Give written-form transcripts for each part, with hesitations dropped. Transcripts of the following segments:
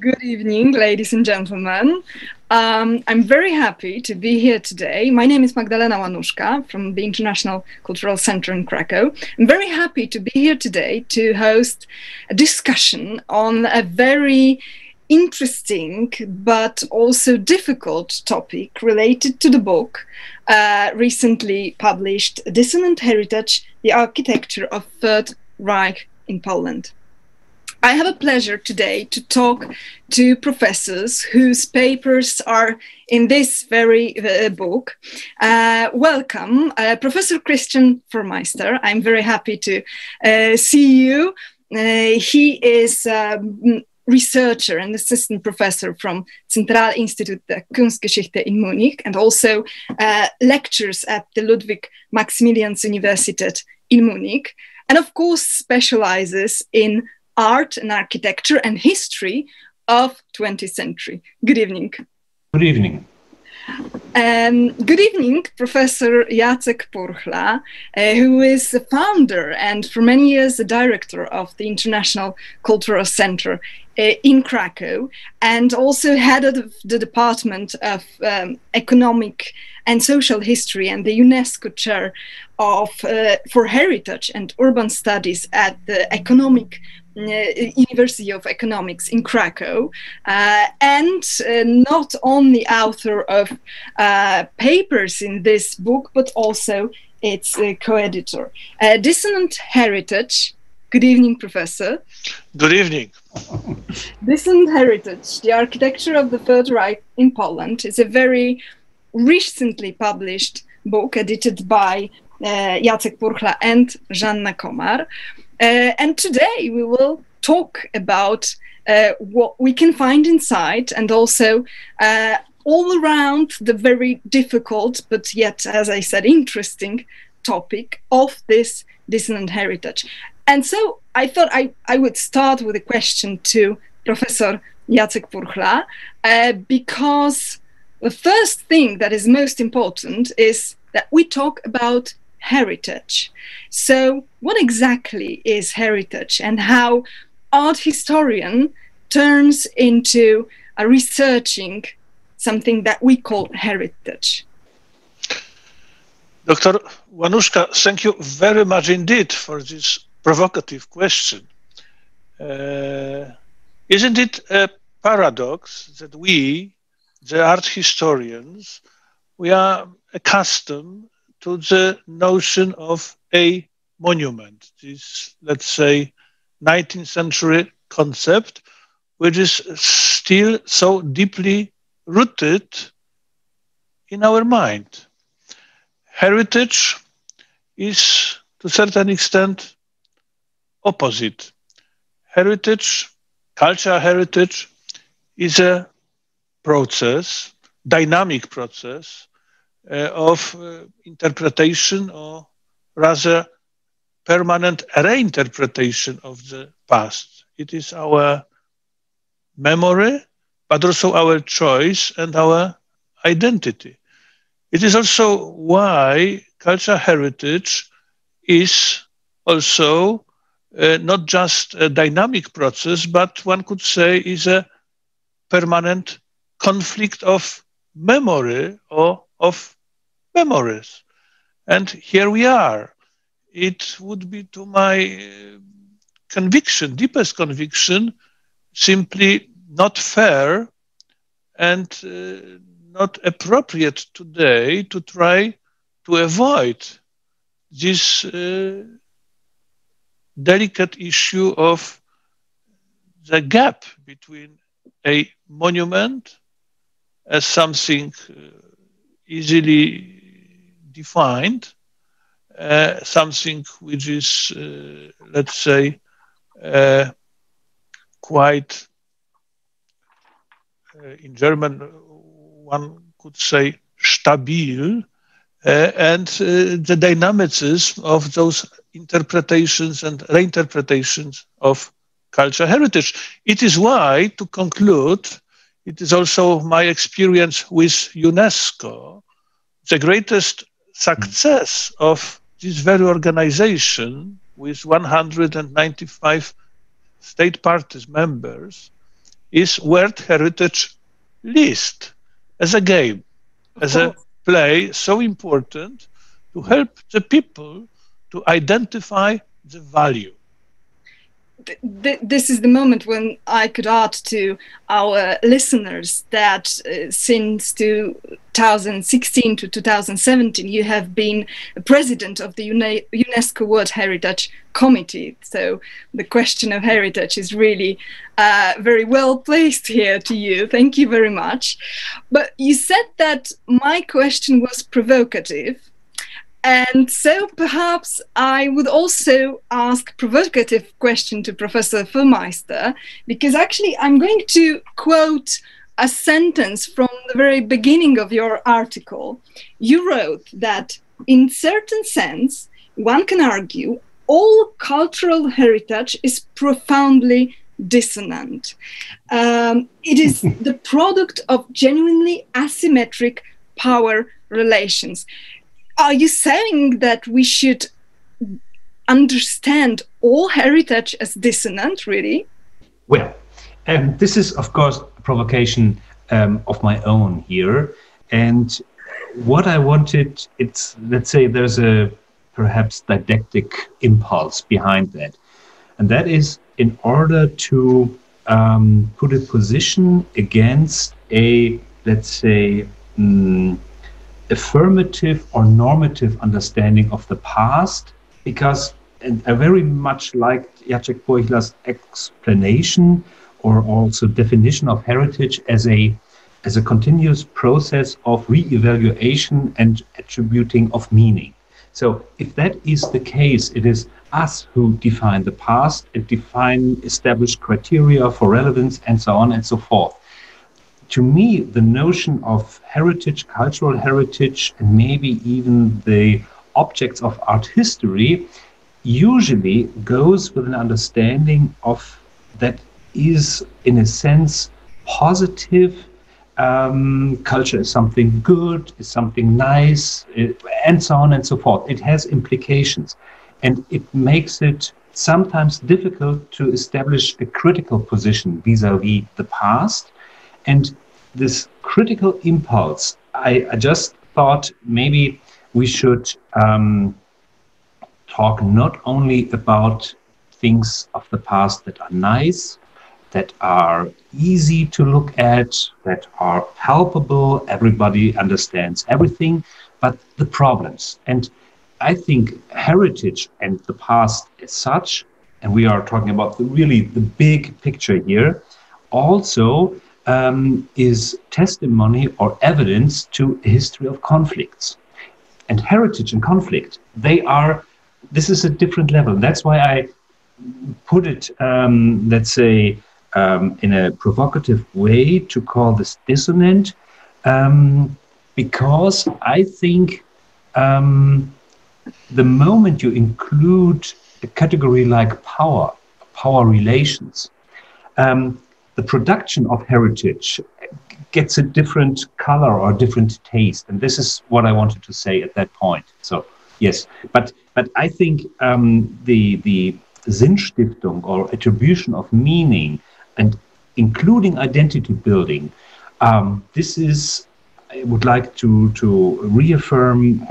Good evening, ladies and gentlemen. I'm very happy to be here today. My name is Magdalena Łanuszka from the International Cultural Center in Krakow. I'm very happy to be here today to host a discussion on a very interesting but also difficult topic related to the book recently published, Dissonant Heritage, the Architecture of Third Reich in Poland. I have a pleasure today to talk to professors whose papers are in this very book. Welcome, Professor Christian Fuhrmeister. I'm very happy to see you. He is researcher and assistant professor from Zentralinstitut der Kunstgeschichte in Munich and also lectures at the Ludwig Maximilians Universität in Munich, and of course specializes in art and architecture and history of 20th century. Good evening. Good evening. Good evening, Professor Jacek Purchla, who is the founder and for many years the director of the International Cultural Center in Krakow, and also head of the Department of Economic and Social History and the UNESCO Chair of for Heritage and Urban Studies at the University of Economics in Krakow, and not only author of papers in this book, but also its co-editor. Dissonant Heritage. Good evening, Professor. Good evening. Dissonant Heritage, the Architecture of the Third Reich in Poland, is a very recently published book edited by Jacek Purchla and Żaden Komar. And today we will talk about what we can find inside and also all around the very difficult but yet, as I said, interesting topic of this dissonant heritage. And so I thought I would start with a question to Professor Jacek Purchla, because the first thing that is most important is that we talk about heritage. So what exactly is heritage and how art historian turns into researching something that we call heritage? Dr. Łanuszka, thank you very much indeed for this provocative question. Isn't it a paradox that we, the art historians, we are accustomed to the notion of a monument, this, let's say, 19th century concept, which is still so deeply rooted in our mind. Heritage is, to a certain extent, opposite. Heritage, cultural heritage, is a process, dynamic process, of interpretation or rather permanent reinterpretation of the past. It is our memory, but also our choice and our identity. It is also why cultural heritage is also not just a dynamic process, but one could say is a permanent conflict of memory or of memories. And here we are. It would be, to my conviction, deepest conviction, simply not fair and not appropriate today to try to avoid this delicate issue of the gap between a monument as something easily defined, something which is, let's say, quite, in German, one could say, stabil, and the dynamicism of those interpretations and reinterpretations of cultural heritage. It is why, to conclude, it is also my experience with UNESCO, the greatest success of this very organization with 195 state parties members is World Heritage List as a game, as a play so important to help the people to identify the value. This is the moment when I could add to our listeners that since 2016 to 2017, you have been president of the UNESCO World Heritage Committee. So the question of heritage is really very well placed here to you. Thank you very much. But you said that my question was provocative. And so perhaps I would also ask a provocative question to Professor Fuhrmeister, because actually I'm going to quote a sentence from the very beginning of your article. You wrote that in certain sense, one can argue all cultural heritage is profoundly dissonant. It is the product of genuinely asymmetric power relations. Are you saying that we should understand all heritage as dissonant, really? Well, this is, of course, a provocation of my own here. And what I wanted, let's say there's a perhaps didactic impulse behind that. And that is in order to put a position against a, let's say, affirmative or normative understanding of the past, because I very much liked Jacek Purchla's explanation or also definition of heritage as a continuous process of re-evaluation and attributing of meaning. So if that is the case, it is us who define the past and establish criteria for relevance and so on and so forth. To me, the notion of heritage, cultural heritage, and maybe even the objects of art history usually goes with an understanding of that is, in a sense, positive. Culture is something good, is something nice, and so on and so forth. It has implications, and it makes it sometimes difficult to establish a critical position vis-a-vis the past. And this critical impulse, I just thought maybe we should talk not only about things of the past that are nice, that are easy to look at, that are palpable, everybody understands everything, but the problems. And I think heritage and the past as such, and we are talking about really the big picture here, also is testimony or evidence to a history of conflicts. And heritage and conflict, this is a different level. That's why I put it, let's say, in a provocative way to call this dissonant, because I think the moment you include a category like power relations, the production of heritage gets a different color or different taste. And this is what I wanted to say at that point. So, yes, but I think the Sinnstiftung or attribution of meaning and including identity building, this is, I would like to reaffirm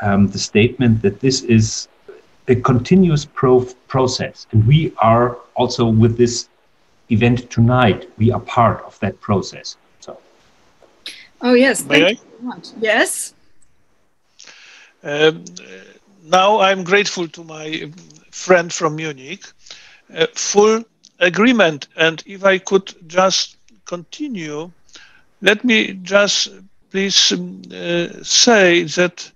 the statement that this is a continuous process. And we are also with this event tonight, we are part of that process. So. Oh, yes. May I? Thank you very much. Yes. Now I'm grateful to my friend from Munich. Full agreement. And if I could just continue, let me just please say that,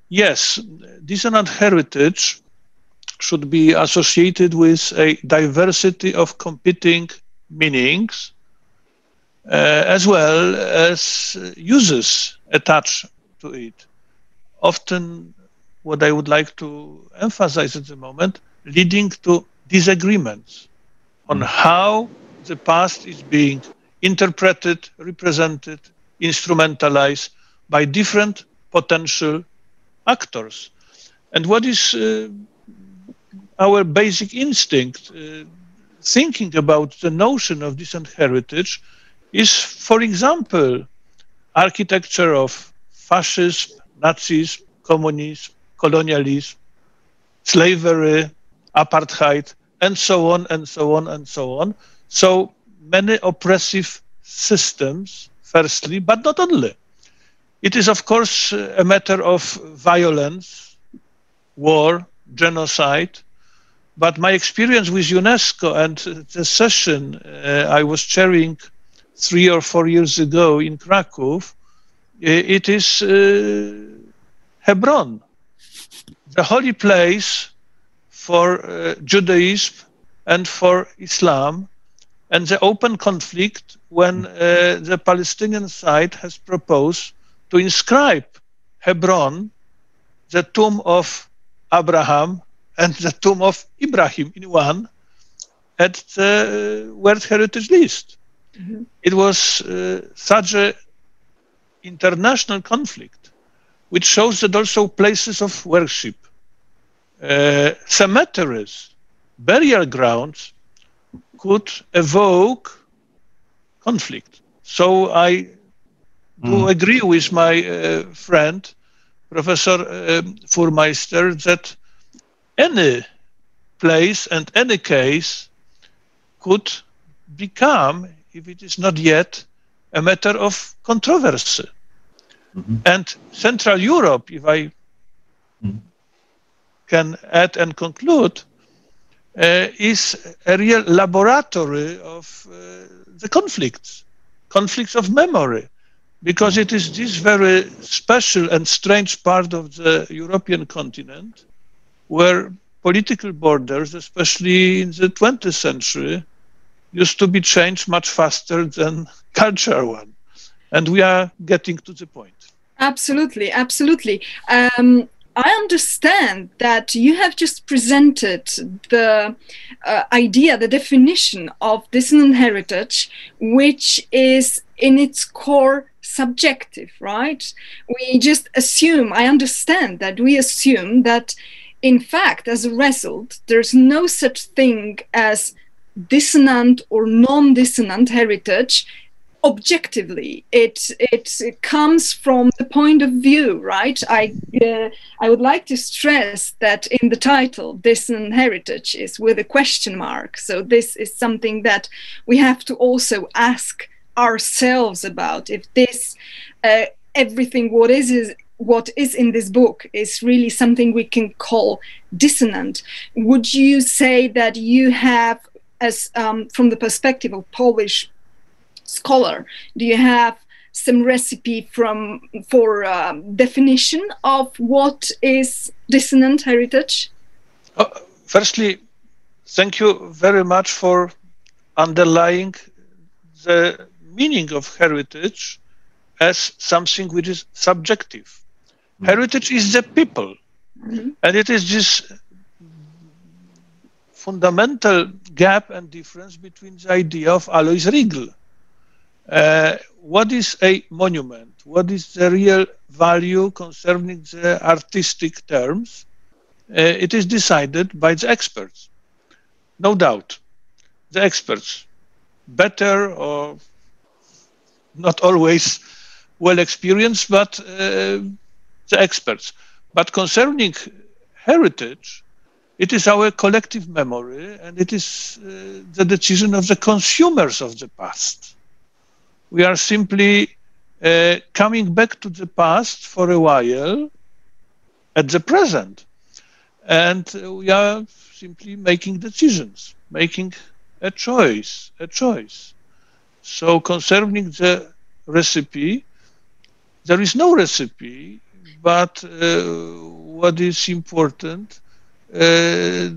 yes, dissonant heritage should be associated with a diversity of competing meanings, as well as uses attached to it. Often, what I would like to emphasize at the moment, leading to disagreements on how the past is being interpreted, represented, instrumentalized by different potential actors. And what is our basic instinct thinking about the notion of decent heritage is, for example, architecture of fascism, Nazism, communism, colonialism, slavery, apartheid, and so on, and so on, and so on. So many oppressive systems, firstly, but not only. It is, of course, a matter of violence, war, genocide. But my experience with UNESCO and the session I was chairing 3 or 4 years ago in Krakow, it is Hebron, the holy place for Judaism and for Islam, and the open conflict when the Palestinian side has proposed to inscribe Hebron, the tomb of Abraham and the tomb of Ibrahim in one, at the World Heritage List. Mm-hmm. It was such an international conflict, which shows that also places of worship, cemeteries, burial grounds could evoke conflict. So I do agree with my friend, Professor Fuhrmeister, that any place and any case could become, if it is not yet, a matter of controversy. Mm-hmm. And Central Europe, if I can add and conclude, is a real laboratory of the conflicts of memory, because it is this very special and strange part of the European continent where political borders, especially in the 20th century, used to be changed much faster than cultural one. And we are getting to the point. Absolutely, absolutely. I understand that you have just presented the idea, the definition of dissonant heritage, which is in its core subjective, right? We just assume, I understand that we assume that in fact, as a result, there's no such thing as dissonant or non-dissonant heritage. Objectively, it comes from the point of view, right? I would like to stress that in the title, Dissonant Heritage is with a question mark. So this is something that we have to also ask ourselves about. If this, everything what is in this book is really something we can call dissonant. Would you say that you have, as from the perspective of Polish scholar, do you have some recipe for definition of what is dissonant heritage? Firstly, thank you very much for underlying the meaning of heritage as something which is subjective. Mm-hmm. Heritage is the people, mm-hmm. and it is this fundamental gap and difference between the idea of Alois Riegel. What is a monument? What is the real value concerning the artistic terms? It is decided by the experts. No doubt. The experts, better or not always well experienced, but the experts. But concerning heritage, it is our collective memory, and it is the decision of the consumers of the past. We are simply coming back to the past for a while at the present. And we are simply making decisions, making a choice. So concerning the recipe, there is no recipe, but what is important, there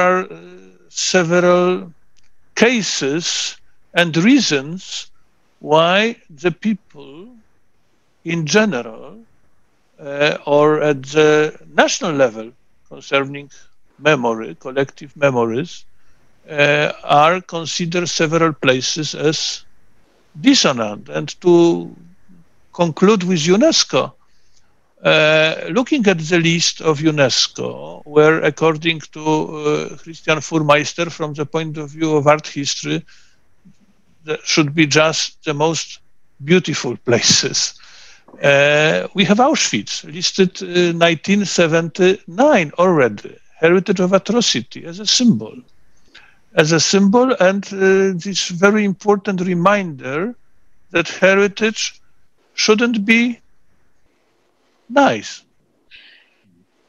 are several cases and reasons why the people in general or at the national level concerning memory, collective memories, are considered several places as dissonant. And to conclude with UNESCO, looking at the list of UNESCO, where according to Christian Fuhrmeister, from the point of view of art history, that should be just the most beautiful places. We have Auschwitz, listed 1979 already, heritage of atrocity as a symbol. And this very important reminder that heritage shouldn't be nice.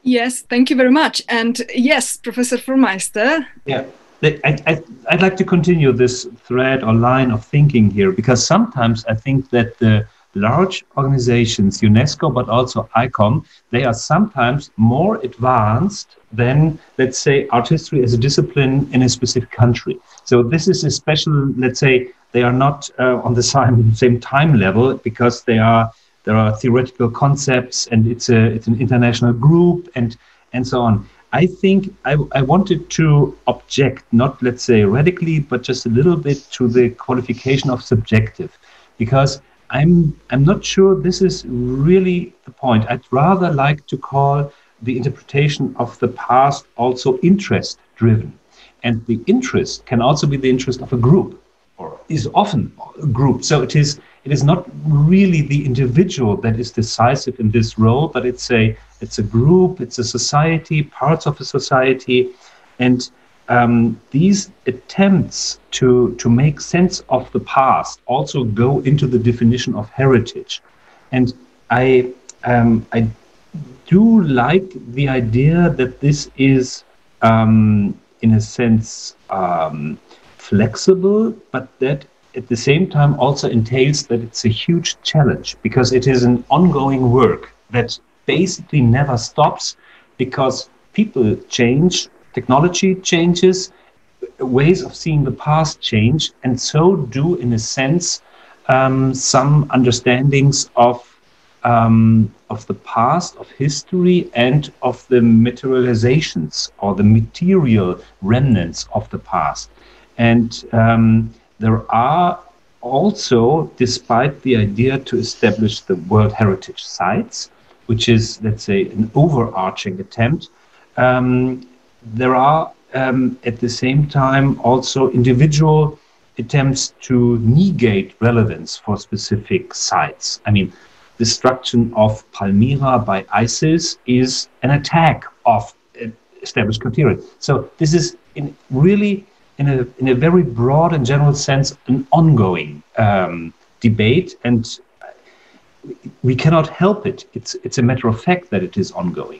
Yes, thank you very much. And yes, Professor Fuhrmeister. Yeah, I'd like to continue this thread or line of thinking here, because sometimes I think that the large organizations, UNESCO, but also ICOM, they are sometimes more advanced than, let's say, art history as a discipline in a specific country. So this is a special, let's say, they are not on the same time level, because there are theoretical concepts, and it's an international group, and so on. I think I wanted to object, not, let's say, radically, but just a little bit to the qualification of subjective, because I'm not sure this is really the point. I'd rather like to call the interpretation of the past also interest-driven. And the interest can also be the interest of a group, or is often a group. So it is not really the individual that is decisive in this role, but it's a group, it's a society, parts of a society. And these attempts to make sense of the past also go into the definition of heritage. And I do like the idea that this is, in a sense, flexible, but that at the same time also entails that it's a huge challenge, because it is an ongoing work that basically never stops, because people change, technology changes, ways of seeing the past change, and so do, in a sense, some understandings of the past, of history, and of the materializations or the material remnants of the past. And there are also, despite the idea to establish the World Heritage Sites, which is, let's say, an overarching attempt, there are at the same time also individual attempts to negate relevance for specific sites. I mean, destruction of Palmyra by ISIS is an attack of established criteria. So this is really, in a very broad and general sense, an ongoing debate, and we cannot help it. It's a matter of fact that it is ongoing.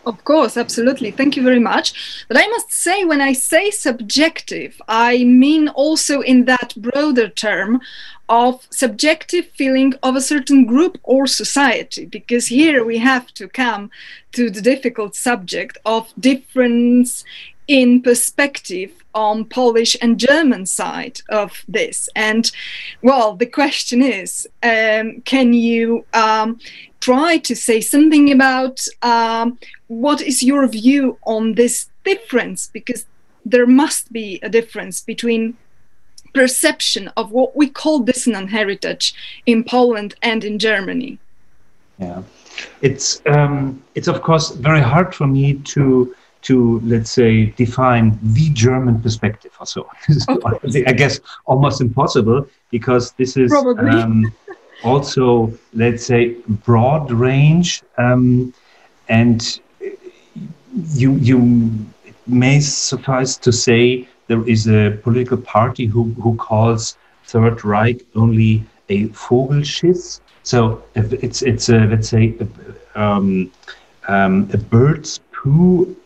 Of course, absolutely. Thank you very much. But I must say, when I say subjective, I mean also in that broader term of subjective feeling of a certain group or society, because here we have to come to the difficult subject of difference in perspective on Polish and German side of this. And, well, the question is, can you try to say something about what is your view on this difference? Because there must be a difference between perception of what we call dissonant heritage in Poland and in Germany. Yeah, it's of course very hard for me to let's say define the German perspective or so. I guess almost impossible, because this is also, let's say, broad range, and you it may suffice to say there is a political party who calls Third Reich only a Vogelschiss. So it's let's say a bird's poo,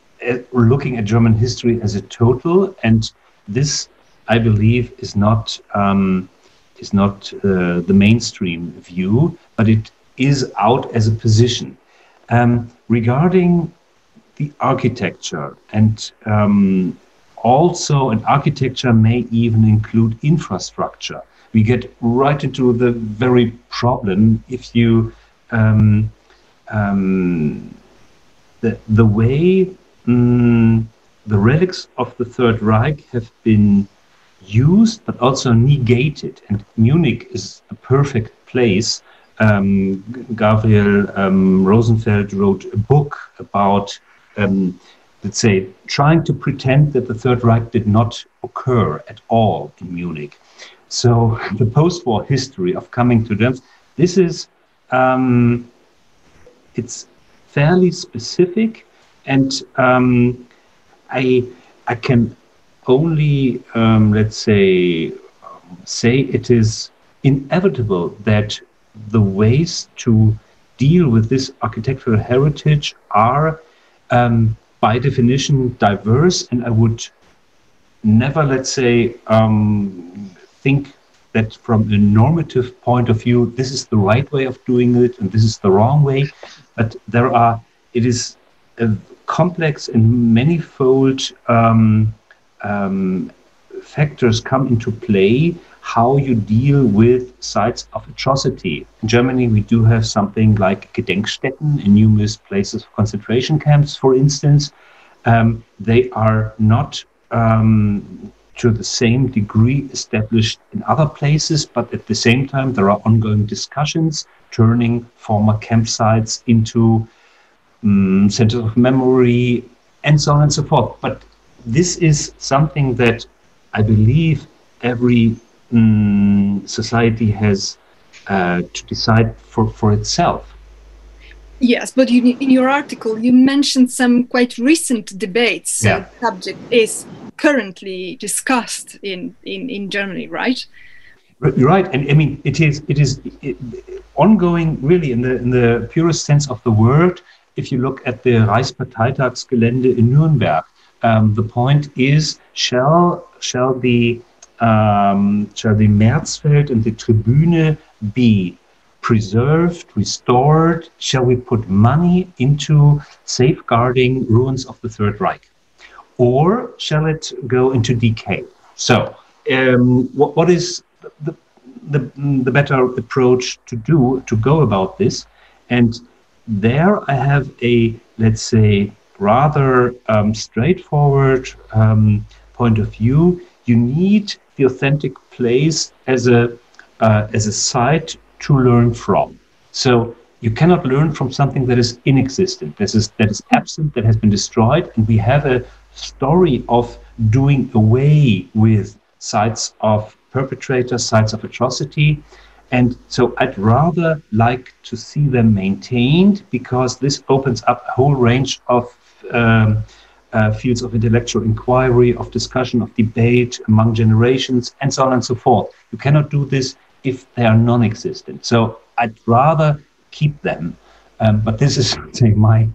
looking at German history as a total, and this, I believe, is not the mainstream view, but it is out as a position. Regarding the architecture, and also an architecture may even include infrastructure. We get right into the very problem if you the way the relics of the Third Reich have been used, but also negated. And Munich is a perfect place Gabriel Rosenfeld wrote a book about, let's say, trying to pretend that the Third Reich did not occur at all in Munich. So the post-war history of coming to terms, this is, it's fairly specific, and I can only, let's say it is inevitable that the ways to deal with this architectural heritage are, by definition, diverse, and I would never, let's say, think that from a normative point of view, this is the right way of doing it and this is the wrong way. But it is a complex and manifold factors come into play how you deal with sites of atrocity. In Germany, we do have something like Gedenkstätten in numerous places of concentration camps, for instance. They are not to the same degree established in other places, but at the same time, there are ongoing discussions turning former campsites into centers of memory, and so on and so forth. But this is something that I believe every society has to decide for itself. Yes, but in your article, you mentioned some quite recent debates. Yeah. The subject is currently discussed in Germany, right? You're right, and I mean it is ongoing, really, in the purest sense of the word. If you look at the Reichsparteitagsgelände in Nuremberg, the point is: shall the Märzfeld and the Tribüne be preserved, restored? Shall we put money into safeguarding ruins of the Third Reich, or shall it go into decay? So, what is the better approach to go about this? And there I have a, let's say, rather straightforward point of view. You need the authentic place as a site to learn from. So you cannot learn from something that is inexistent, that is absent, that has been destroyed. And we have a story of doing away with sites of perpetrators, sites of atrocity. And so I'd rather like to see them maintained, because this opens up a whole range of fields of intellectual inquiry, of discussion, of debate among generations, and so on and so forth. You cannot do this if they are non-existent. So I'd rather keep them. But this is, say, my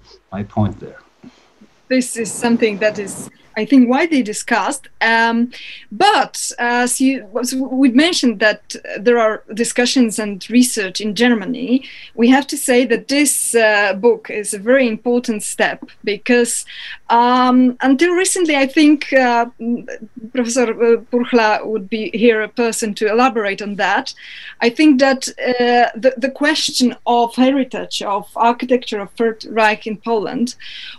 point there. This is something that is, I think, widely discussed. But as we mentioned that there are discussions and research in Germany, we have to say that this book is a very important step, because until recently, I think Professor Purchla would be here a person to elaborate on that. I think that the question of heritage, of architecture of Third Reich in Poland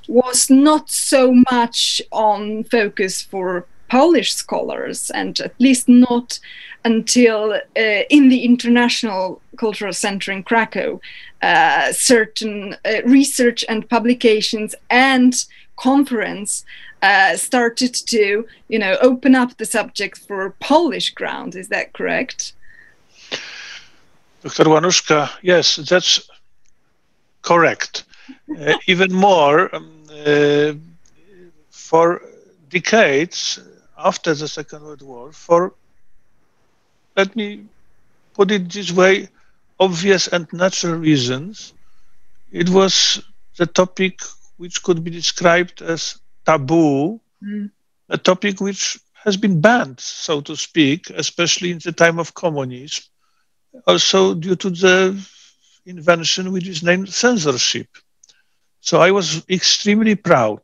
was not so much on focus for Polish scholars, and at least not until in the International Cultural Center in Krakow, certain research and publications and conference started to, open up the subject for Polish ground. Is that correct? Dr. Łanuszka, yes, that's correct. Even more, for decades after the Second World War, let me put it this way, obvious and natural reasons, it was the topic which could be described as taboo, a topic which has been banned, so to speak, especially in the time of communism, also due to the invention which is named censorship. So I was extremely proud,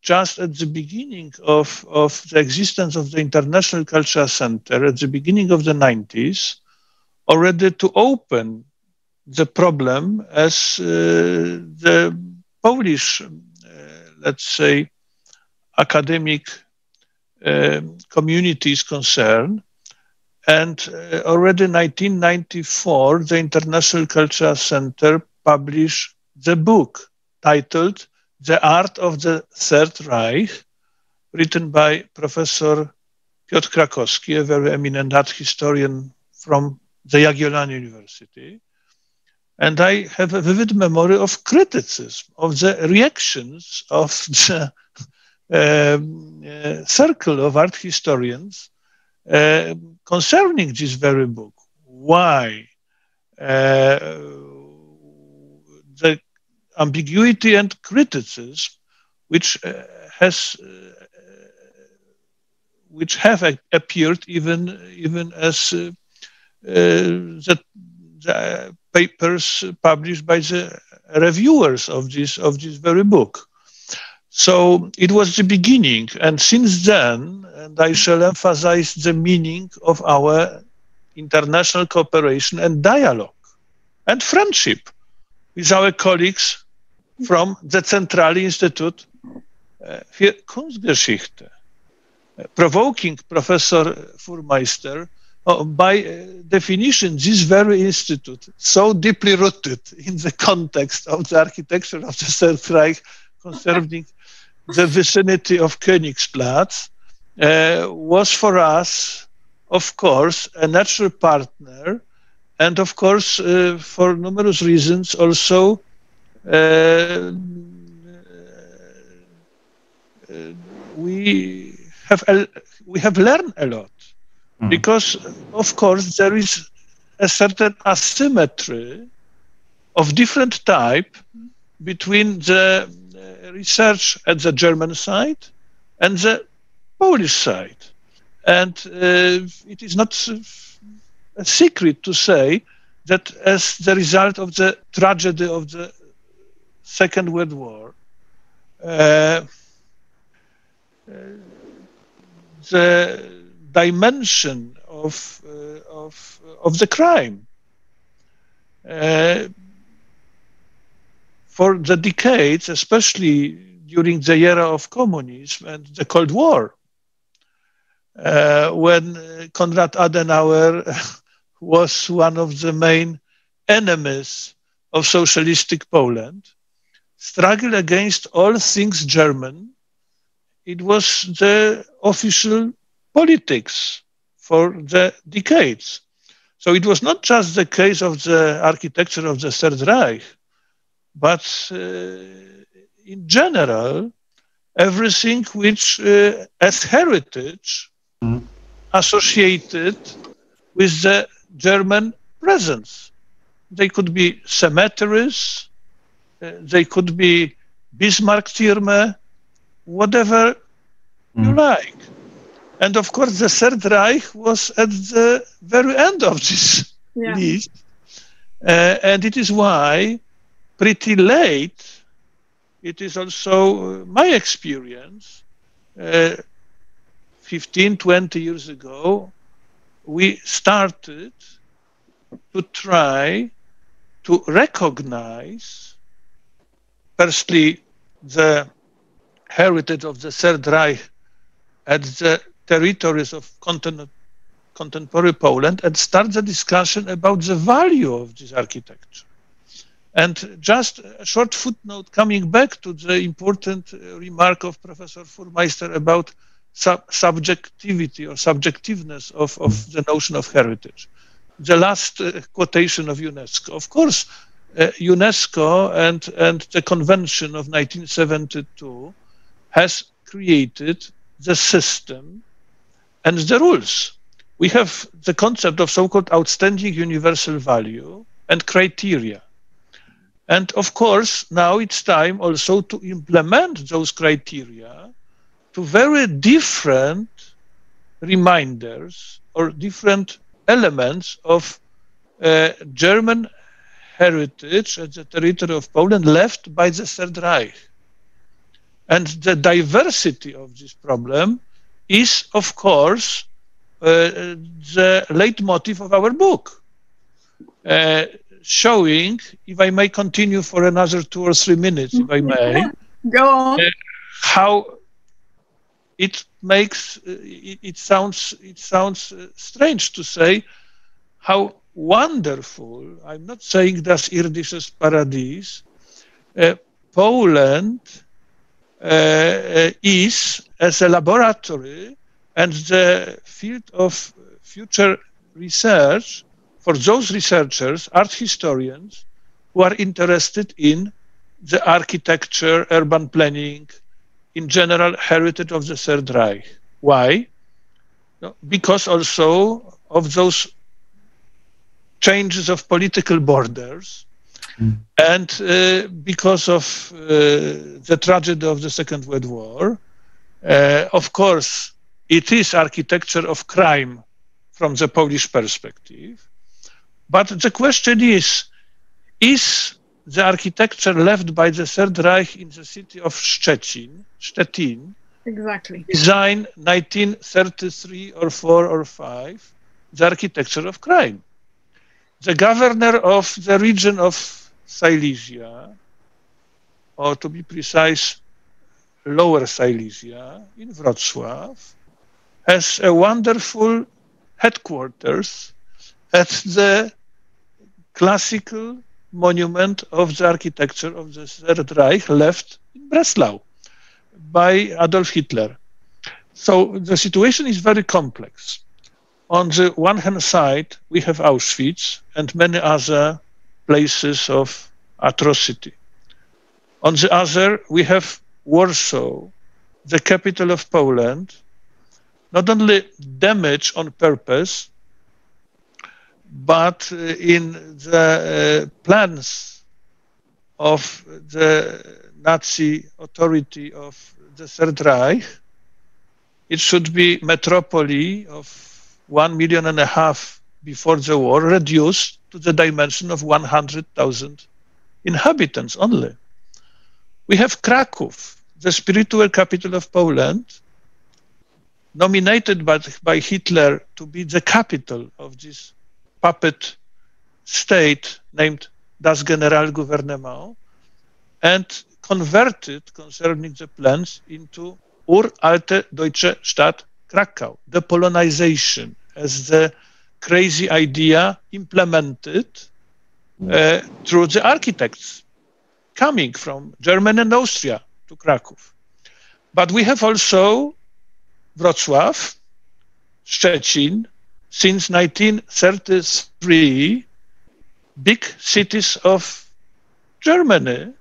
just at the beginning of the existence of the International Cultural Center, at the beginning of the 90s, already to open the problem as the Polish, let's say, academic community is concerned. And already in 1994, the International Cultural Center published the book titled The Art of the Third Reich, written by Professor Piotr Krakowski, a very eminent art historian from the Jagiellonian University. And I have a vivid memory of criticism, of the reactions of the circle of art historians concerning this very book. Why? The ambiguity and criticism which have appeared even as the papers published by the reviewers of this very book. So it was the beginning, and since then, and I shall emphasize the meaning of our international cooperation and dialogue and friendship with our colleagues from the Zentrale Institut für Kunstgeschichte, provoking Professor Fuhrmeister. By definition, this very institute, so deeply rooted in the context of the architecture of the Third Reich concerning the vicinity of Königsplatz, was for us, of course, a natural partner, and of course, for numerous reasons, also we have learned a lot. Because, of course, there is a certain asymmetry of different type between the research at the German side and the Polish side. And it is not a secret to say that as the result of the tragedy of the Second World War, the dimension of the crime for the decades, especially during the era of communism and the Cold War, when Konrad Adenauer was one of the main enemies of socialistic Poland, struggle against all things German. It was the official politics for the decades. So it was not just the case of the architecture of the Third Reich, but in general, everything which as heritage associated with the German presence. They could be cemeteries, they could be Bismarck-Türme, whatever you like. And of course, the Third Reich was at the very end of this list. And it is why pretty late, it is also my experience, 15, 20 years ago, we started to try to recognize, firstly, the heritage of the Third Reich at the territories of contemporary Poland and start the discussion about the value of this architecture. And just a short footnote coming back to the important remark of Professor Fuhrmeister about subjectivity or subjectiveness of the notion of heritage. The last quotation of UNESCO. Of course, UNESCO and the Convention of 1972 has created the system and the rules. We have the concept of so-called outstanding universal value and criteria. And of course, now it's time also to implement those criteria to very different reminders or different elements of German heritage at the territory of Poland left by the Third Reich. And the diversity of this problem is, of course, the leitmotif of our book, showing, if I may continue for another 2 or 3 minutes, if I may, go on, how it sounds strange to say how wonderful, I'm not saying das irdisches Paradies, Poland is as a laboratory and the field of future research for those researchers, art historians, who are interested in the architecture, urban planning, in general heritage of the Third Reich. Why? No, because also of those changes of political borders and because of the tragedy of the Second World War. Of course, it is architecture of crime from the Polish perspective. But the question is the architecture left by the Third Reich in the city of Stettin, exactly, designed 1933 or 4 or 5, the architecture of crime? The governor of the region of Silesia, or to be precise, Lower Silesia in Wrocław, has a wonderful headquarters at the classical monument of the architecture of the Third Reich left in Breslau by Adolf Hitler. So the situation is very complex. On the one hand side, we have Auschwitz and many other places of atrocity. On the other, we have Warsaw, the capital of Poland, not only damaged on purpose, but in the plans of the Nazi authority of the Third Reich, it should be metropolis of 1.5 million before the war, reduced to the dimension of 100,000 inhabitants only. We have Krakow, the spiritual capital of Poland, nominated by Hitler to be the capital of this puppet state named das Generalnego Gubernatorstwa, and converted concerning the plans into uralte deutsche Stadt Krakow, the Polonization as the crazy idea implemented through the architects coming from Germany and Austria to Krakow. But we have also Wrocław, Szczecin, since 1933, big cities of Germany,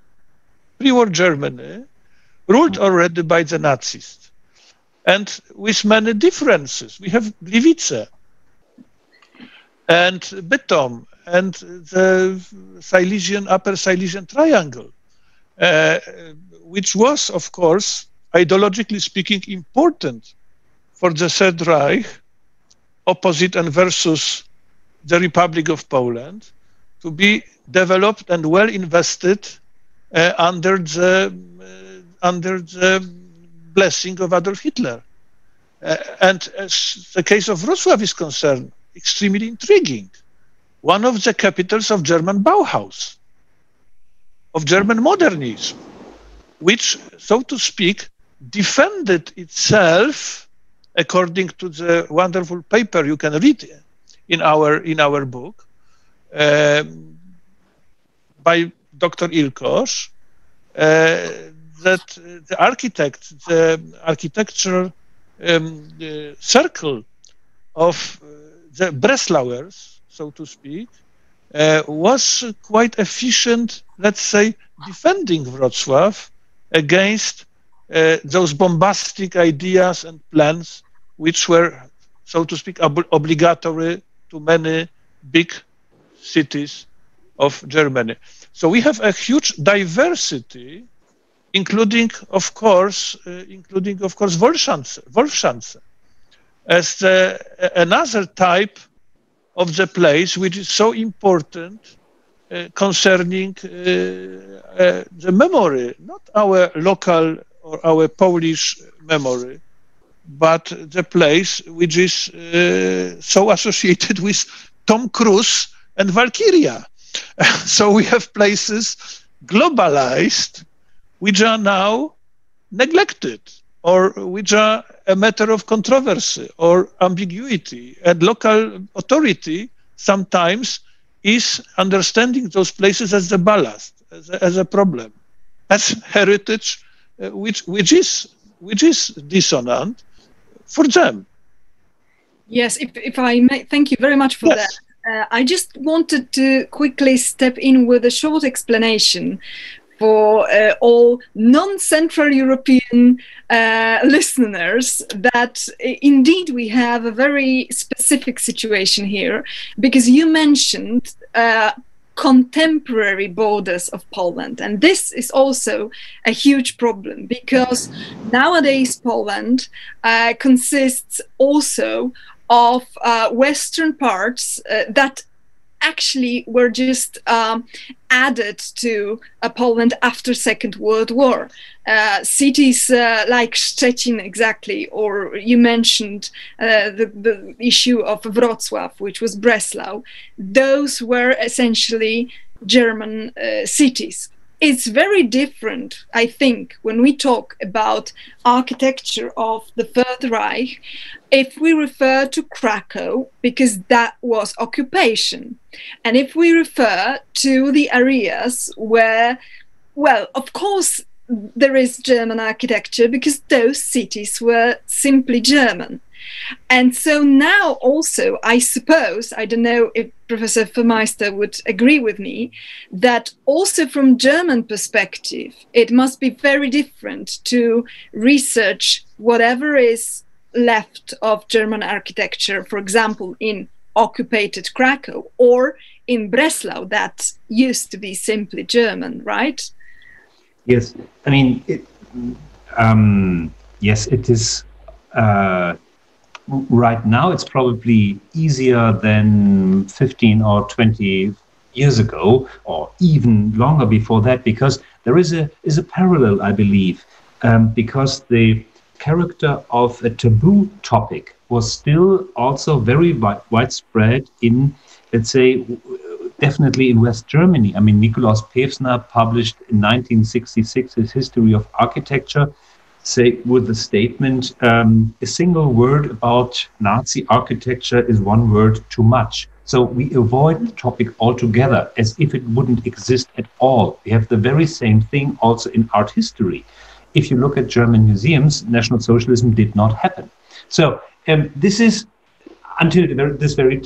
pre-war Germany, ruled already by the Nazis. And with many differences. We have Gliwice and Bytom and the Silesian, Upper Silesian Triangle, which was, of course, ideologically speaking, important for the Third Reich, opposite and versus the Republic of Poland, to be developed and well invested under the blessing of Adolf Hitler. And as the case of Wrocław is concerned, extremely intriguing. One of the capitals of German Bauhaus, of German modernism, which, so to speak, defended itself, according to the wonderful paper you can read in our book, by Dr. Ilkosz, that the architectural circle of the Breslauers, so to speak, was quite efficient, let's say, defending Wrocław against those bombastic ideas and plans which were, so to speak, obligatory to many big cities of Germany. So we have a huge diversity, including, of course, Wolfschanze, as another type of the place which is so important concerning the memory, not our local or our Polish memory, but the place which is so associated with Tom Cruise and Valkyria. So we have places globalized which are now neglected. or which are a matter of controversy or ambiguity. And local authority sometimes is understanding those places as the ballast, as a problem, as heritage, which is dissonant for them. Yes, if I may, thank you very much for that. I just wanted to quickly step in with a short explanation for all non-Central European listeners that indeed we have a very specific situation here, because you mentioned contemporary borders of Poland. And this is also a huge problem, because nowadays Poland consists also of Western parts that actually were just added to Poland after Second World War. Cities like Szczecin, exactly, or you mentioned the issue of Wrocław, which was Breslau. Those were essentially German cities. It's very different, I think, when we talk about architecture of the Third Reich, if we refer to Krakow, because that was occupation. And if we refer to the areas where, well, of course, there is German architecture, because those cities were simply German. And so now also, I suppose, I don't know if Professor Fuhrmeister would agree with me, that also from German perspective, it must be very different to research whatever is left of German architecture, for example, in occupied Krakow or in Breslau, that used to be simply German, right? Yes, I mean, yes, it is. Right now, it's probably easier than 15 or 20 years ago, or even longer before that, because there is a parallel, I believe, because the character of a taboo topic was still also very widespread in, let's say, definitely in West Germany. I mean, Nikolaus Pevsner published in 1966 his History of Architecture, say with the statement, a single word about Nazi architecture is one word too much. So we avoid the topic altogether as if it wouldn't exist at all. We have the very same thing also in art history. If you look at German museums, National Socialism did not happen. So this is until this very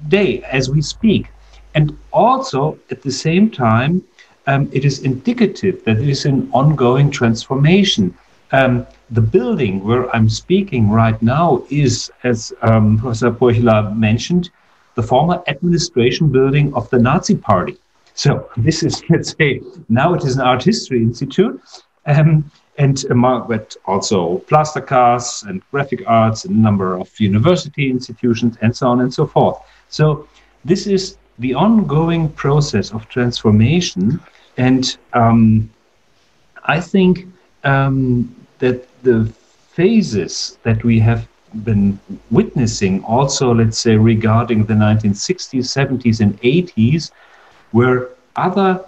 day as we speak. And also at the same time, it is indicative that there is an ongoing transformation. The building where I'm speaking right now is, as Professor Purchla mentioned, the former administration building of the Nazi Party. So this is, let's say, now it is an art history institute, but also plaster casts and graphic arts and a number of university institutions and so on and so forth. So this is the ongoing process of transformation, and I think that the phases that we have been witnessing also, let's say, regarding the 1960s, 70s, and 80s, where other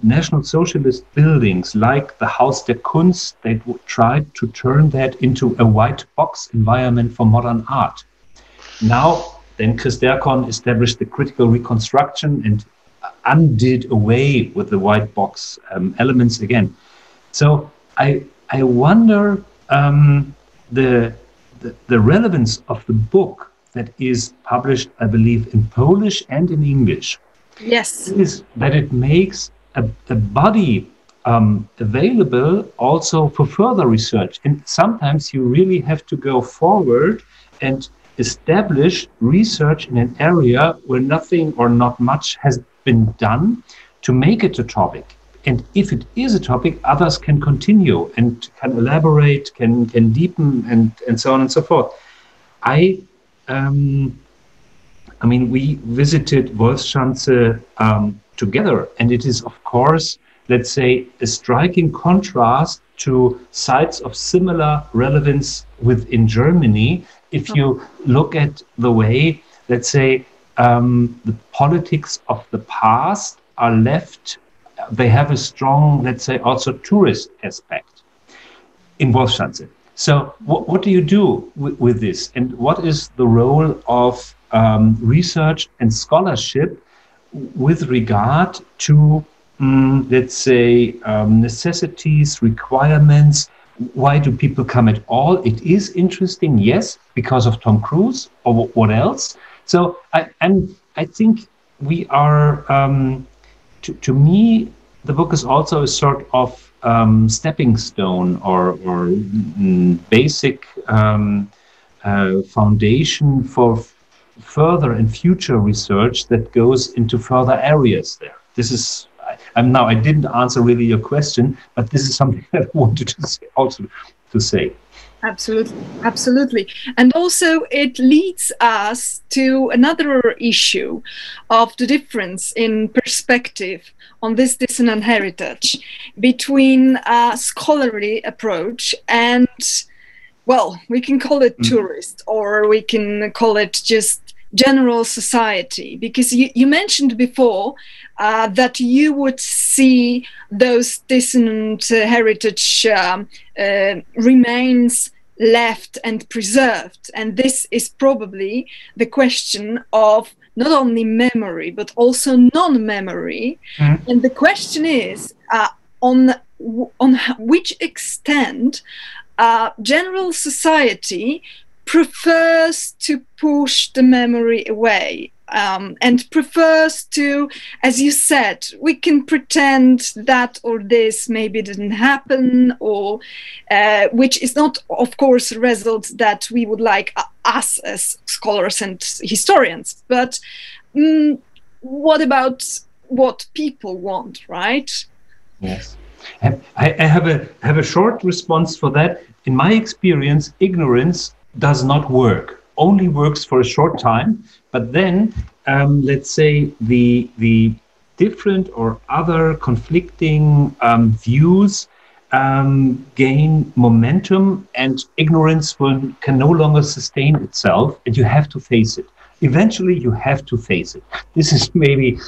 National Socialist buildings, like the Haus der Kunst, they tried to turn that into a white box environment for modern art. Now, then Chris Dercon established the critical reconstruction and undid away with the white box elements again. So I wonder the relevance of the book that is published, I believe, in Polish and in English. Yes, is that it makes a body available also for further research. And sometimes you really have to go forward and establish research in an area where nothing or not much has been done to make it a topic. And if it is a topic, others can continue and can elaborate, can deepen, and so on and so forth. I mean, we visited Wolfschanze together, and it is, of course, let's say, a striking contrast to sites of similar relevance within Germany. If you look at the way, let's say, the politics of the past are left they have a strong, let's say, also tourist aspect in Wolfschanze. So what do you do with this? And what is the role of research and scholarship with regard to, let's say, necessities, requirements? Why do people come at all? It is interesting, yes, because of Tom Cruise, or what else? So I think we are, to me, the book is also a sort of stepping stone or basic foundation for further and future research that goes into further areas there. This is, I didn't answer really your question, but this is something that I wanted to say. Absolutely, absolutely. And also it leads us to another issue of the difference in perspective on this dissonant heritage between a scholarly approach and, well, we can call it tourist, or we can call it just general society, because you mentioned before that you would see those dissonant heritage remains left and preserved, and this is probably the question of not only memory but also non-memory. And the question is on which extent general society prefers to push the memory away, and prefers to, as you said, we can pretend that or this maybe didn't happen, or which is not, of course, a result that we would like us as scholars and historians. But what about what people want, right? Yes. I have a short response for that. In my experience, ignorance does not work. Only works for a short time, but then let's say the different or other conflicting views gain momentum, and ignorance can no longer sustain itself, and you have to face it. Eventually, you have to face it. This is maybe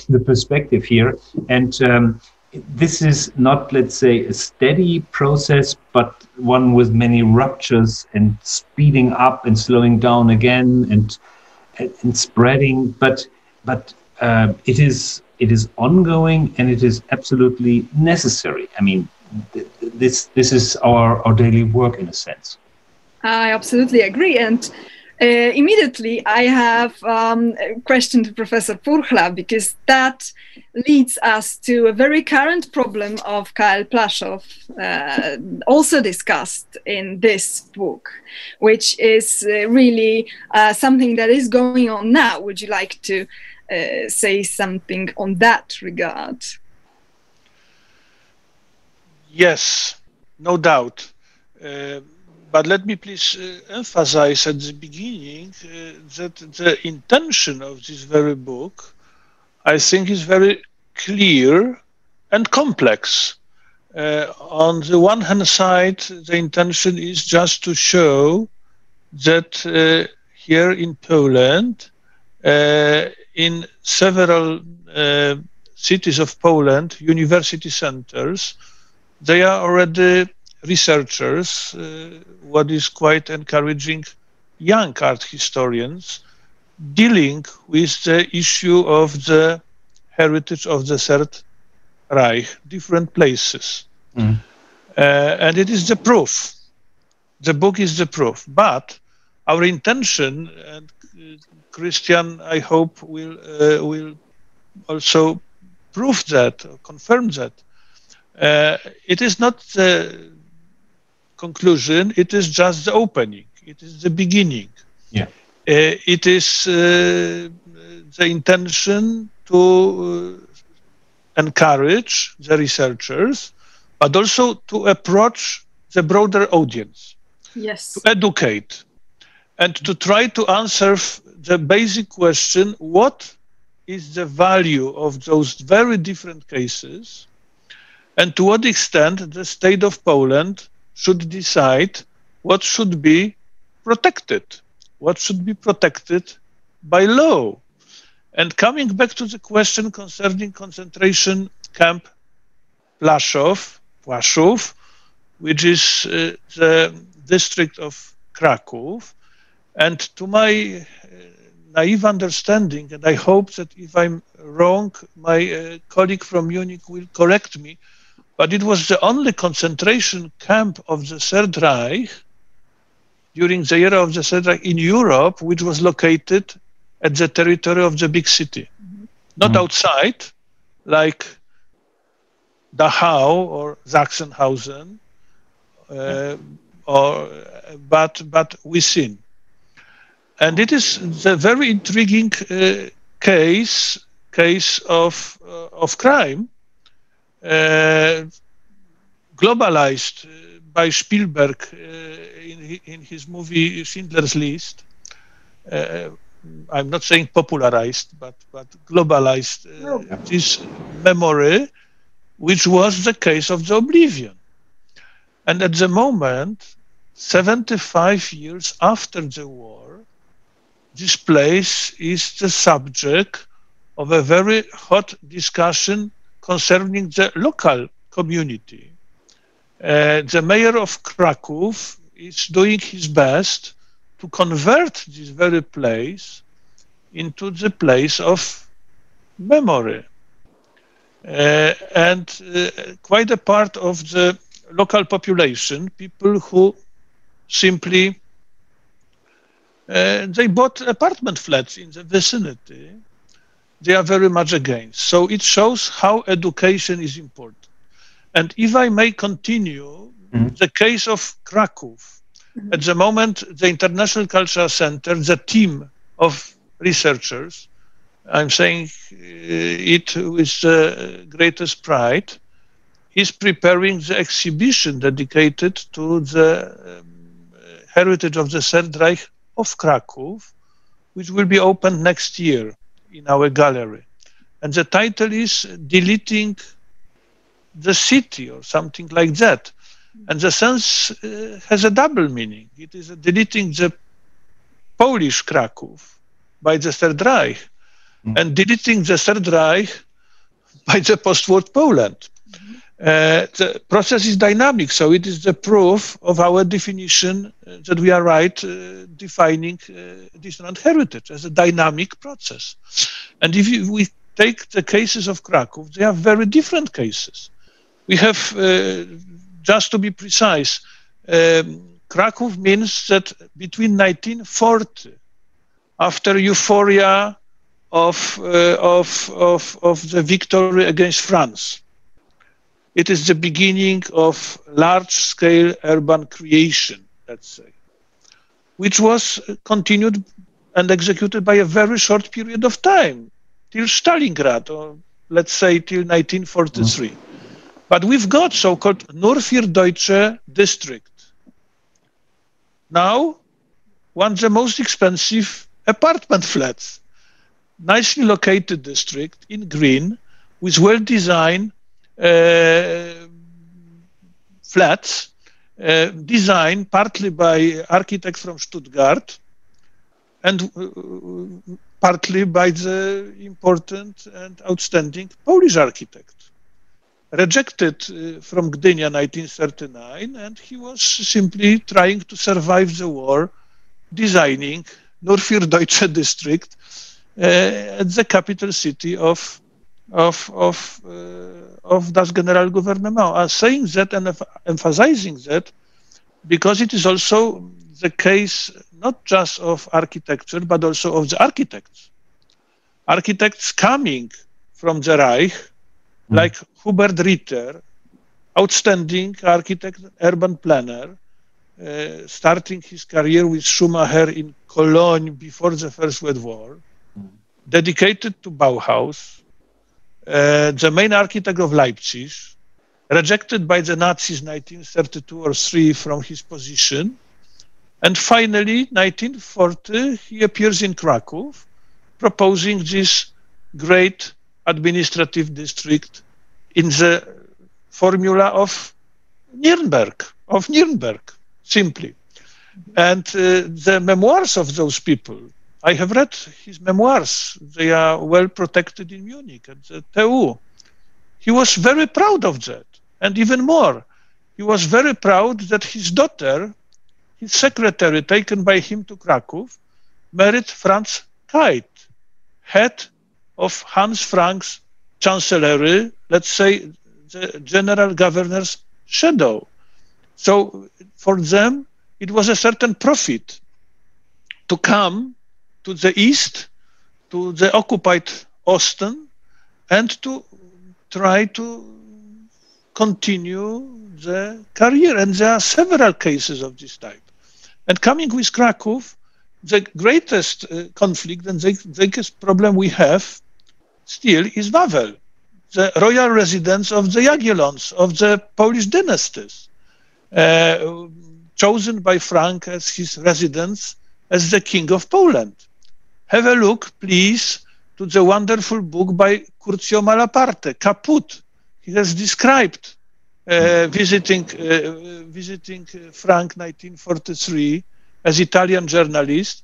the perspective here, and this is not, let's say, a steady process, but one with many ruptures and speeding up and slowing down again and spreading. But it is ongoing, and it is absolutely necessary. I mean, this is our daily work in a sense. I absolutely agree, and immediately I have a question to Professor Purchla, because that leads us to a very current problem of Karl Plaszow, also discussed in this book, which is really something that is going on now. Would you like to say something on that regard? Yes, no doubt. But let me please emphasize at the beginning that the intention of this very book, I think, is very clear and complex. On the one hand side, the intention is just to show that here in Poland, in several cities of Poland, university centers, they are already researchers, what is quite encouraging, young art historians, dealing with the issue of the heritage of the Third Reich, different places. And it is the proof. The book is the proof. But our intention, and Christian, I hope, will also prove that, or confirm that, it is not the conclusion, it is just the opening, it is the beginning. Yeah. It is the intention to encourage the researchers, but also to approach the broader audience. Yes. To educate and to try to answer the basic question, what is the value of those very different cases, and to what extent the state of Poland should decide what should be protected, what should be protected by law. And coming back to the question concerning concentration camp Płaszów, which is the district of Kraków. And to my naive understanding, and I hope that if I'm wrong, my colleague from Munich will correct me, but it was the only concentration camp of the Third Reich during the era of the Third Reich in Europe, which was located at the territory of the big city, not outside, like Dachau or Sachsenhausen, but within. And it is the very intriguing case of crime, globalized by Spielberg in his movie Schindler's List. I'm not saying popularized, but globalized this memory, which was the case of the Oblivion. And at the moment, 75 years after the war, this place is the subject of a very hot discussion concerning the local community. The mayor of Krakow is doing his best to convert this very place into the place of memory. And quite a part of the local population, people who simply they bought apartment flats in the vicinity, they are very much against. So it shows how education is important. And if I may continue, the case of Krakow, at the moment, the International Cultural Center, the team of researchers, I'm saying it with the greatest pride, is preparing the exhibition dedicated to the heritage of the Third Reich of Krakow, which will be opened next year in our gallery. And the title is Deleting the City or something like that. And the sense has a double meaning. It is deleting the Polish Krakow by the Third Reich and deleting the Third Reich by the post-war Poland. The process is dynamic, so it is the proof of our definition that we are right defining dissonant heritage as a dynamic process. And if we take the cases of Krakow, they are very different cases. We have, just to be precise, Krakow means that between 1940, after euphoria of the victory against France, it is the beginning of large-scale urban creation, let's say, which was continued and executed by a very short period of time, till Stalingrad, or let's say till 1943. But we've got so-called Nurfirdeutsche district. Now, one of the most expensive apartment flats, nicely located district in green, with well-designed flats, designed partly by architects from Stuttgart and partly by the important and outstanding Polish architect. Rejected from Gdynia 1939, and he was simply trying to survive the war, designing Nurfirdeutsche district at the capital city of das Generalnego Gubernatorstwa. I'm saying that and emphasizing that because it is also the case not just of architecture, but also of the architects. Architects coming from the Reich, like Hubert Ritter, outstanding architect, urban planner, starting his career with Schumacher in Cologne before the First World War, dedicated to Bauhaus, the main architect of Leipzig, rejected by the Nazis in 1932 or 3 from his position, and finally, 1940, he appears in Krakow, proposing this great administrative district in the formula of Nuremberg, simply. And the memoirs of those people, I have read his memoirs. They are well protected in Munich at the TU. he was very proud of that. And even more, he was very proud that his daughter, his secretary taken by him to Krakow, married Franz Kite, head of Hans Frank's chancellery, let's say the general governor's shadow. So for them, it was a certain profit to come to the east, to the occupied Ostend, and to try to continue the career. And there are several cases of this type. And coming with Krakow, the greatest conflict and the biggest problem we have still is Wawel, the royal residence of the Jagiellons, of the Polish dynasties, chosen by Frank as his residence as the King of Poland. Have a look, please, to the wonderful book by Curzio Malaparte, Caput. He has described visiting Frank 1943 as Italian journalist,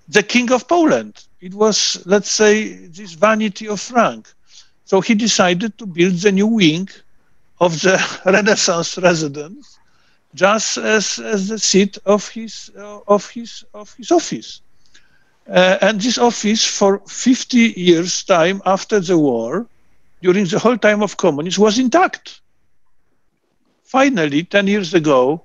the King of Poland. It was, let's say, this vanity of Frank. So he decided to build the new wing of the Renaissance residence, just as the seat of his office. And this office, for 50 years' time after the war, during the whole time of communism, was intact. Finally, 10 years ago,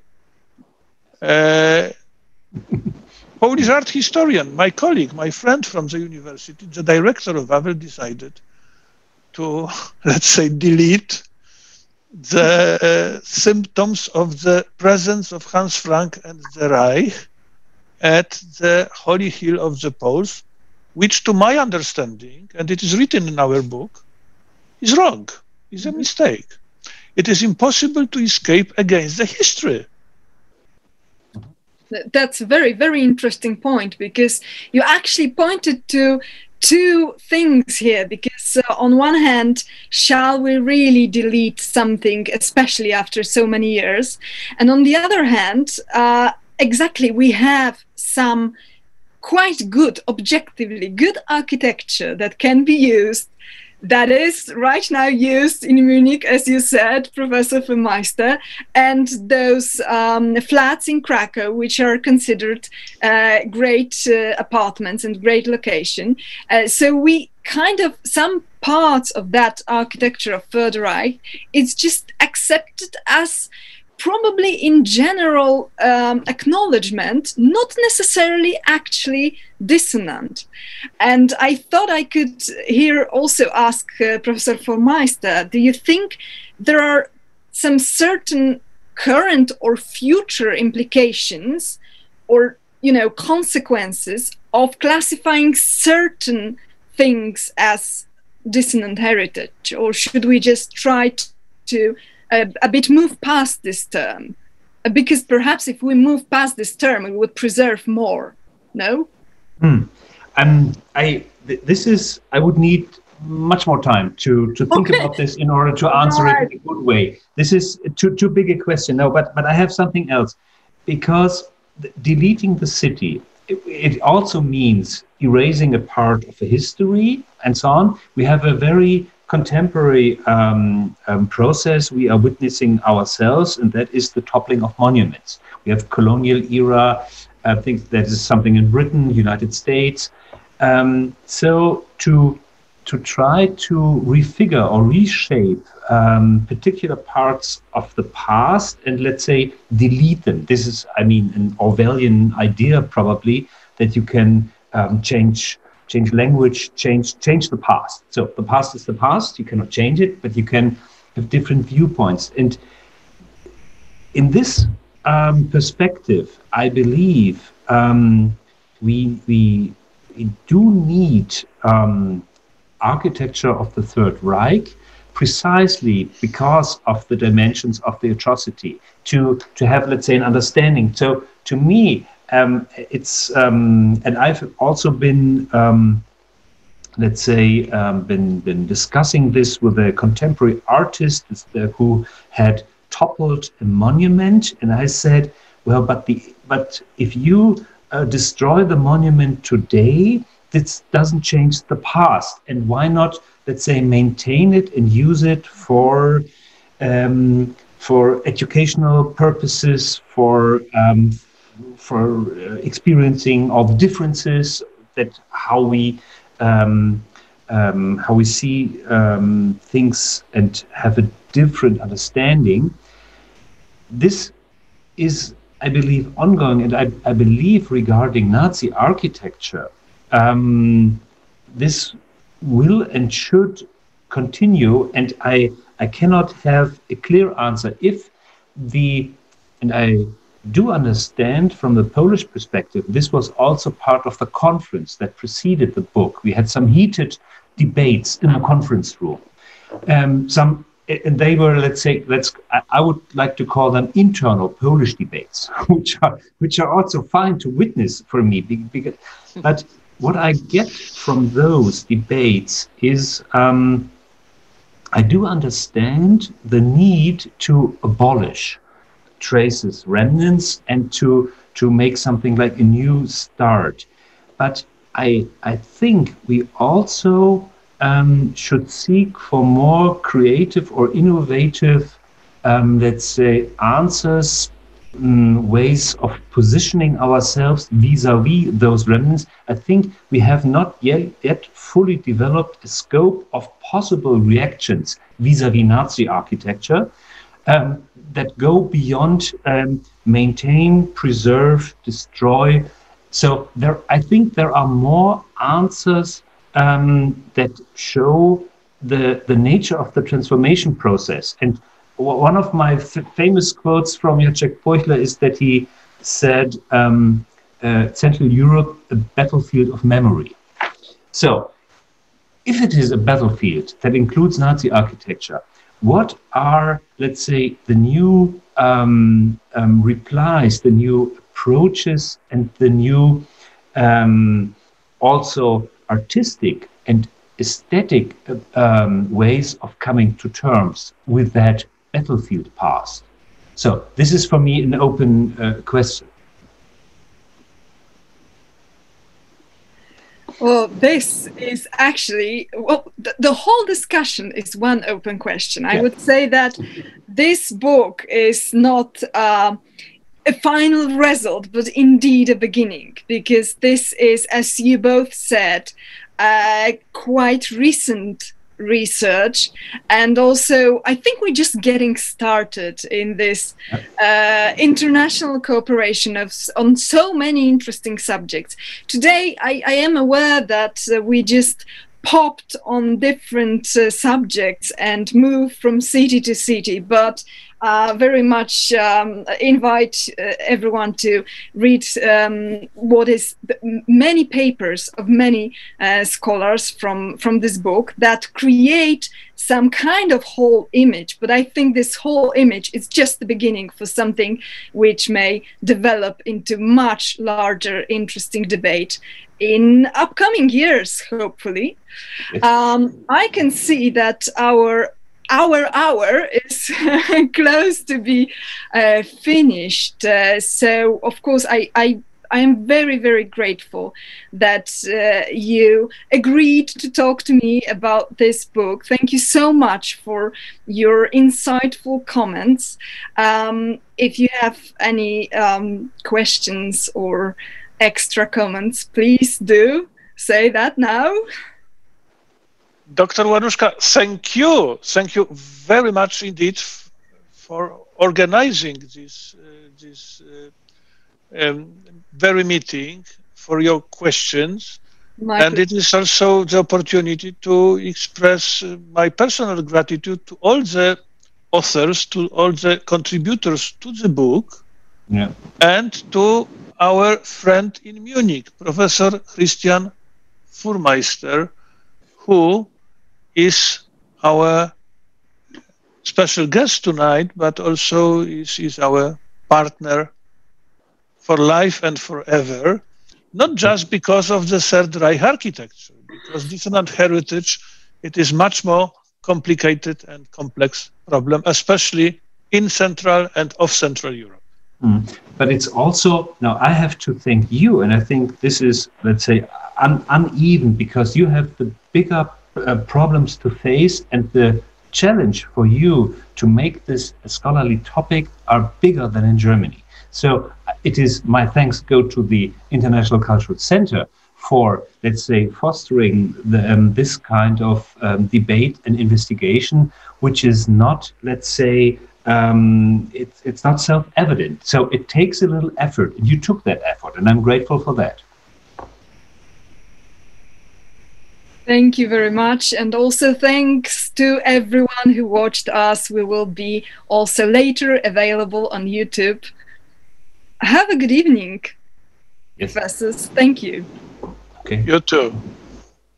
Polish art historian, my colleague, my friend from the university, the director of Wawel, decided to, let's say, delete the symptoms of the presence of Hans Frank and the Reich at the Holy Hill of the Poles, which, to my understanding, and it is written in our book, is wrong, is a mistake. It is impossible to escape against the history. That's a very, very interesting point, because you actually pointed to two things here, because on one hand, shall we really delete something, especially after so many years? And on the other hand, exactly, we have some quite good, objectively good architecture that can be used, that is right now used in Munich, as you said, Professor Fuhrmeister, and those flats in Krakow, which are considered great apartments and great location. So we kind of, some parts of that architecture of Third Reich, it's just accepted as probably in general acknowledgement, not necessarily actually dissonant. And I thought I could here also ask Professor Fuhrmeister, do you think there are some certain current or future implications or, you know, consequences of classifying certain things as dissonant heritage? Or should we just try to a bit move past this term? Because perhaps if we move past this term, we would preserve more, no? I would need much more time to think about this in order to answer it in a good way. This is too big a question. No, but I have something else, because deleting the city, it also means erasing a part of a history and so on. We have a very contemporary process we are witnessing ourselves, and that is the toppling of monuments. We have colonial era. I think that is something in Britain, United States. So to try to refigure or reshape particular parts of the past and, let's say, delete them. This is, I mean, an Orwellian idea probably, that you can change language, change the past. So the past is the past, you cannot change it, but you can have different viewpoints. And in this perspective, I believe we do need architecture of the Third Reich, precisely because of the dimensions of the atrocity, to have, let's say, an understanding. So to me, it's and I've also been let's say been discussing this with a contemporary artist who had toppled a monument, and I said, well, but if you destroy the monument today, this doesn't change the past. And why not, let's say, maintain it and use it for educational purposes, for experiencing all the differences, that how we see things and have a different understanding. This is, I believe, ongoing, and I believe regarding Nazi architecture, this will and should continue, and I cannot have a clear answer if and I do understand from the Polish perspective, this was also part of the conference that preceded the book. We had some heated debates in the conference room. And they were, let's say, I would like to call them internal Polish debates, which are also fine to witness for me. But what I get from those debates is I do understand the need to abolish traces, remnants, and to make something like a new start. But I think we also should seek for more creative or innovative, let's say, answers, ways of positioning ourselves vis-a-vis those remnants. I think we have not yet fully developed a scope of possible reactions vis-a-vis Nazi architecture that go beyond maintain, preserve, destroy. So I think there are more answers that show the nature of the transformation process. And one of my famous quotes from Jacek Purchla is that he said, Central Europe, a battlefield of memory. So if it is a battlefield that includes Nazi architecture, what are, let's say, the new replies, the new approaches, and the new also artistic and aesthetic ways of coming to terms with that battlefield past? So this is for me an open question. Well, this is actually, the whole discussion is one open question. I would say that this book is not a final result, but indeed a beginning, because this is, as you both said, quite recent research, and also I think we're just getting started in this international cooperation on so many interesting subjects. Today I am aware that we just popped on different subjects and moved from city to city, but very much invite everyone to read what is many papers of many scholars from this book that create some kind of whole image. But I think this whole image is just the beginning for something which may develop into much larger, interesting debate in upcoming years, hopefully. I can see that our hour is close to be finished. So, of course, I am very, very grateful that you agreed to talk to me about this book. Thank you so much for your insightful comments. If you have any questions or extra comments, please do say that now. Dr. Łanuszka, thank you. Thank you very much indeed for organizing this very meeting, for your questions. And it is also the opportunity to express my personal gratitude to all the authors, to all the contributors to the book, and to our friend in Munich, Professor Christian Fuhrmeister, who is our special guest tonight, but also is our partner for life and forever, not just because of the Third Reich architecture, because dissonant heritage, it is much more complicated and complex problem, especially in Central and of Central Europe. But it's also, now I have to thank you, and I think this is, let's say, uneven, because you have the bigger problems to face, and the challenge for you to make this a scholarly topic are bigger than in Germany. So it is my thanks go to the International Cultural Center for, let's say, fostering this kind of debate and investigation, which is not, let's say, it's not self-evident. So it takes a little effort, and you took that effort, and I'm grateful for that. Thank you very much. And also thanks to everyone who watched us. We will be also later available on YouTube. Have a good evening, Yes. professors. Thank you. Okay. You too.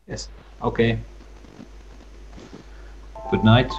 Yes. Okay. Good night.